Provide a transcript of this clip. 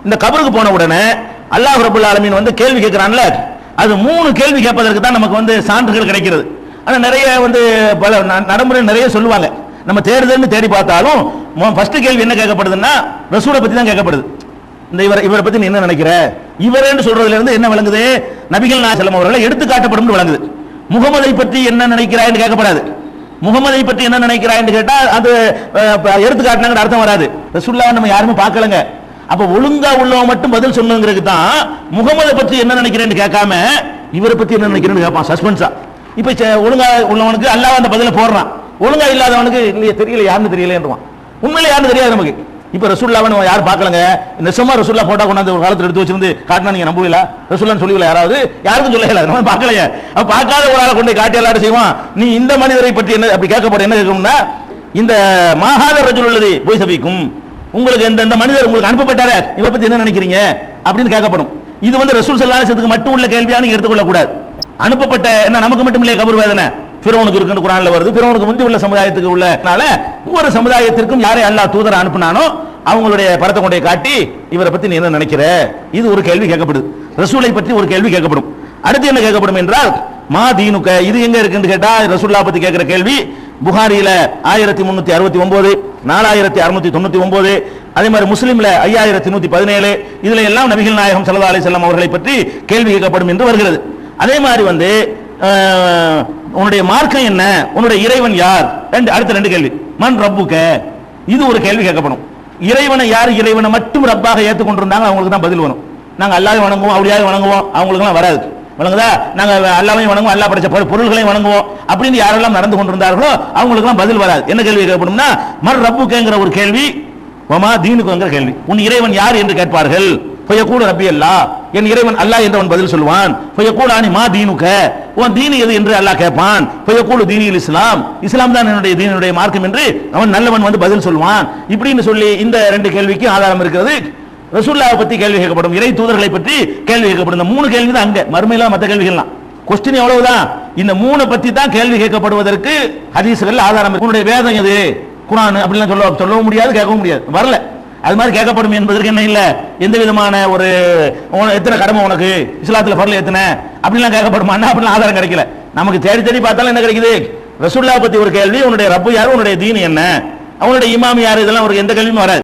இந்த கபருக்கு போன உடனே அல்லாஹ் ரப்பல் ஆலமீன் வந்து கேள்வி கேட்கிறான்ல, அது 3 கேள்வி கேட்பதற்கு தான் நமக்கு வந்து சான்றுகள் கிடைக்கிறது. ஆனா நிறைய வந்து பல நடைமுறை நிறைய சொல்லுவாங்க. நம்ம தேடுதல்னு தேடி பார்த்தாலும் ஃபர்ஸ்ட் கேள்வி என்ன கேட்கப்படுதுன்னா ரசூலை பத்தி தான் கேட்கப்படுது. இந்த இவரை பத்தி நீ என்ன நினைக்கிற, இவரேன்னு சொல்றதுல இருந்து என்ன விளங்குது, நபிகள் நாயகம் ஸல்லல்லாஹு அலைஹி வஸல்லம் எடுத்து காட்டப்படும் விளங்குது. முகமதை பற்றி என்ன நினைக்கிறாய்ன்னு கேட்கப்படாது. முகமதை பற்றி என்ன நினைக்கிறாய்ன்னு கேட்டா அது எடுத்து காட்டினாங்க அர்த்தம் வராது. ரசூலுல்லாஹ் நம்ம யாருமே பார்க்கலங்க. அப்ப ஒழுங்கா உள்ளவன் மட்டும் பதில் சொல்லுங்கிறதுக்கு தான் முகமதை பற்றி என்ன நினைக்கிறேன்னு கேட்காம இவரை பத்தி என்ன நினைக்கிறேன்னு கேட்பான் சஸ்பென்ஸா. இப்ப ஒழுங்கா உள்ளவனுக்கு அல்லாஹ் அந்த பதில போடுறான், ஒழுங்கா இல்லாதவனுக்கு இல்லையே தெரியல, யாருன்னு தெரியலன்றான். உண்மையில யாருன்னு தெரியாது நமக்கு. இப்ப ரசூலுல்லாஹ் நம்ம யாரும் பார்க்கலங்க, நிச்சயமா ரசூலுல்லாஹ் போட்டா கொண்டாந்து ஒரு காலத்துல எடுத்து வச்சிருந்து காட்டினா நீங்க நம்புவீங்களா? ரசூலுல்லாஹ் சொல்லுவீங்களா? யாராவது யாருக்கும் சொல்லல, நம்ம பார்க்கலையே. அப்ப பார்க்காத ஒரு ஆளை கொண்டு காட்டி எல்லாரும் செய்வான். நீ இந்த மனிதரை பற்றி என்ன அப்படி கேட்கப்பட என்ன கேட்கணும்னா, இந்த மாஹாத ரஜுல் உள்ளது போய் சபிக்கும், உங்களுக்கு இந்த மனிதர் உங்களுக்கு அனுப்பப்பட்டாரே இவரை பத்தி என்ன நினைக்கிறீங்க அப்படின்னு கேட்கப்படும். இது வந்து ரசூல் ஸல்லல்லாஹு அலைஹி வஸல்லம் மட்டும் உள்ள கேள்வியா நீங்க எடுத்துக்கொள்ள கூடாது. அனுப்பப்பட்ட என்ன நமக்கு மட்டும் இல்லையே கபர் வேதனை, ஃபிரௌனுக்கு இருக்குன்னு குர்ஆன்ல வருது. ஃபிரௌனுக்கு முந்தி உள்ள சமுதாயத்துக்கு உள்ளனால ஒவ்வொரு சமுதாயத்திற்கும் யாரை அல்லாஹ் தூதரை அனுப்புனானோ அவங்களுடைய படத்தை கொண்டே காட்டி இவரை பத்தி நீ என்ன நினைக்கிற, இது ஒரு கேள்வி கேட்கப்படுது. ரசூலை பற்றி ஒரு கேள்வி கேட்கப்படும். அடுத்து என்ன கேட்கப்படும் என்றால் மா தீனுக்க, இது எங்க இருக்குன்னு கேட்டா ரசூலுல்லாஹ் பத்தி கேட்கிற கேள்வி புகாரில 1369, 4699, அதே மாதிரி முஸ்லிம்ல 5117, இதுல எல்லாம் நபிகள் நாயகம் ஸல்லல்லாஹு அலைஹி வஸல்லம் அவர்களை பற்றி கேள்வி கேட்கப்படும் என்று வருகிறது. அதே மாதிரி வந்து உன்னுடைய மார்க்கம் என்ன, உன்னுடைய இறைவன் யார், அடுத்த 2 கேள்வி. மன் ரப்புக்க, இது ஒரு கேள்வி கேட்கப்படும். இறைவனை யார் இறைவனை மட்டும் ரப்பாக ஏற்றுக்கொண்டிருந்தாங்க அவங்களுக்கு தான் பதில் வரும். நாங்க அல்லாஹ்வை வணங்குவோம், அவளியாவை வணங்குவோம், அவங்களுக்குலாம் வராது. வணங்குதா? நாங்க அல்லாஹ்வையும் வணங்குவோம், அல்லாஹ் படைச்ச பொருள்களையும் வணங்குவோம் அப்படின்னு யாரெல்லாம் நடந்து கொண்டிருந்தார்களோ அவங்களுக்குலாம் பதில் வராது. என்ன கேள்வி கேட்கப்படும்னா மன் ரப்புக்கங்கிற ஒரு கேள்வி, வமா தீனுக்குங்கிற கேள்வி. உன் இறைவன் யார் என்று கேட்பார்கள். ஃபயகூலு ரப்பி அல்லாஹ், என் இறைவன் அல்லாஹ் என்று அவன் பதில் சொல்வான். ஃபயகூலானி மா தீனுக, உன் தீன் எது என்று அல்லாஹ் கேட்பான். ஃபயகூலு தீனில் இஸ்லாம், இஸ்லாம் தான் என்னுடைய தீனுடைய மார்க்கம் என்று அவன் நல்லவன் வந்து பதில் சொல்வான். இப்படின்னு சொல்லி இந்த 2 கேள்விக்கு ஆதாரம் இருக்கிறது. ரசூலுல்லாஹ் பத்தி கேள்வி கேட்கப்படும், இறை தூதர்களை பற்றி கேள்வி கேட்கப்படும். இந்த 3 கேள்வி தான் அங்க, மறுமையில மற்ற கேள்விகள்லாம் கொஸ்டின் எவ்வளவுதான். இந்த 3 பத்தி தான் கேள்வி கேட்கப்படுவதற்கு ஹதீஸ்கள் ஆதாரம். உன்னுடைய வேதம் எது, குர்ஆன் அப்படிலாம் சொல்லவும் முடியாது, கேட்கவும் முடியாது, வரல. அது மாதிரி கேட்கப்படும் என்பதற்கு என்ன இல்ல, எந்த விதமான ஒரு எத்தனை கடமை உனக்கு இஸ்லாத்துல ஃபர்ல் எத்தனை அப்படிலாம் கேட்கப்படுமா அப்படிலாம் ஆதாரம் கிடைக்கல. நமக்கு தேடி தேடி பார்த்தாலும் என்ன கிடைக்குது, ரசூலுல்லாஹ் பத்தி ஒரு கேள்வி, உன்னுடைய ரப்பு யாரு, உன்னுடைய தீன் என்ன, அவனுடைய இமாம் யாரு, இதெல்லாம் ஒரு எந்த கேள்வியும் வராது.